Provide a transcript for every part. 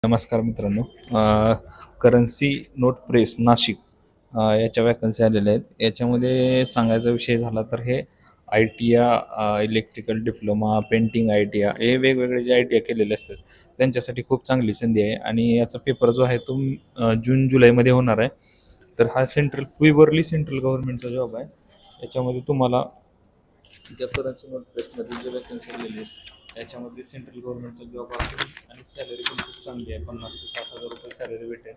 नमस्कार मित्रांनो. Currency note press Nashik याच्या वॅकन्सी आलेल्या आहेत. याच्यामध्ये सांगायचा विषय झाला तर हे ITIA, electrical diploma, painting ITIA हे वेगवेगळे जे ITIA केलेले असतात त्यांच्यासाठी खूप चांगली संधी आहे. आणि याचा पेपर जो आहे तो जून जुलैमध्ये होणार आहे. तर हा प्युअरली सेंट्रल गव्हर्नमेंटचा जॉब आहे. याच्यामध्ये तुम्हाला ज्या करन्सी नोट प्रेसमध्ये जे वॅकन्सी आलेली आहे त्याच्यामध्ये सेंट्रल गव्हर्नमेंटचा जॉब असेल आणि सॅलरी पण खूप चांगली आहे. 50 ते 60 हजार रुपये सॅलरी भेटेल.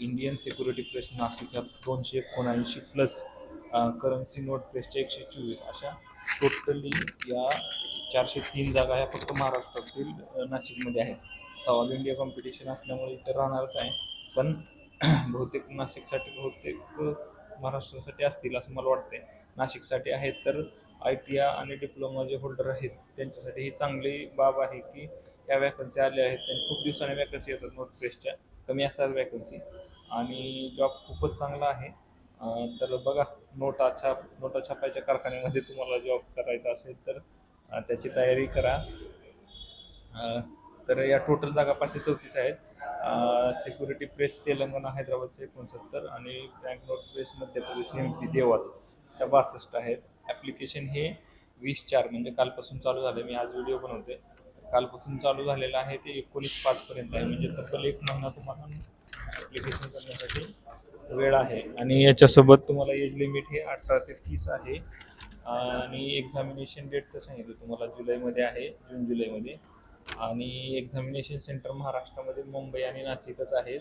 इंडियन सिक्युरिटी प्रेस नाशिक या 279 प्लस करन्सी नोट प्रेसच्या 124 अशा टोटली या 403 जागा ह्या फक्त महाराष्ट्रातील नाशिकमध्ये आहेत. आता ऑल इंडिया कॉम्पिटिशन असल्यामुळे इथं राहणारच आहे. पण बहुतेक महाराष्ट्रासाठी असतील असं मला वाटतंय. नाशिकसाठी आहेत तर ITIA आणि डिप्लोमा जे होल्डर आहेत त्यांच्यासाठी ही चांगली बाब आहे की या वॅकन्सी आल्या आहेत. त्यांनी खूप दिवसाने वॅकन्सी येतात नोट प्रेसच्या, कमी असतात वॅकन्सी आणि जॉब खूपच चांगला आहे. तर बघा, नोटा छापायच्या कारखान्यामध्ये तुम्हाला जॉब करायचा असेल तर त्याची तयारी करा. अ, तर या टोटल जागा 534 आहेत. सिक्युरिटी प्रेस तेलंगणा हैदराबादचे 69 आणि bank note press Madhya Pradesh MP Dewas त्या 62 आहेत. ॲप्लिकेशन हे 20/4 म्हणजे कालपासून चालू झाले. मी आज व्हिडिओ बनवते. कालपासून चालू झालेलं आहे ते 19/5 पर्यंत आहे. म्हणजे तब्बल 1 महिना तुम्हाला ॲप्लिकेशन करण्यासाठी वेळ आहे. आणि याच्यासोबत तुम्हाला एज लिमिट हे 18 ते 30 आहे. आणि एक्झामिनेशन डेट तर सांगितलं तुम्हाला जुलैमध्ये आहे, जून जुलैमध्ये. आणि एक्झामिनेशन सेंटर महाराष्ट्रामध्ये मुंबई आणि नाशिकच आहेत.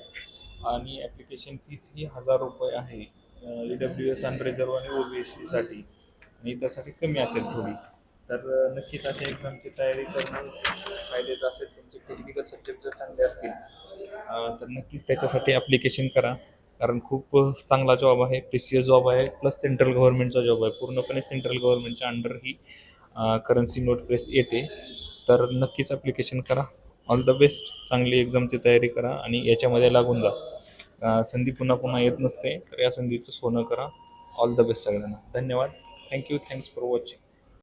आणि ॲप्लिकेशन फीस ही ₹1000 आहे. EWS अनरिझर्व आणि OBCसाठी आणि त्यासाठी कमी असेल थोडी. तर नक्कीच अशा एक्झामची तयारी करणं फायद्याचं असेल. तुमचे टेक्निकल सब्जेक्ट जर चांगले असतील तर नक्कीच त्याच्यासाठी ॲप्लिकेशन करा. कारण खूप चांगला जॉब आहे, प्रिसियस जॉब आहे, प्लस सेंट्रल गव्हर्नमेंटचा जॉब आहे. पूर्णपणे सेंट्रल गव्हर्नमेंटच्या अंडर ही करन्सी नोट प्रेस येते. तर नक्कीच ॲप्लिकेशन करा. All the best. चांगली एक्झामची तयारी करा आणि याच्यामध्ये लागून जा. संधी पुन्हा पुन्हा येत नसते, तर या संधीचं सोनं करा. ऑल द बेस्ट सगळ्यांना. धन्यवाद. थँक्यू. Thanks for watching.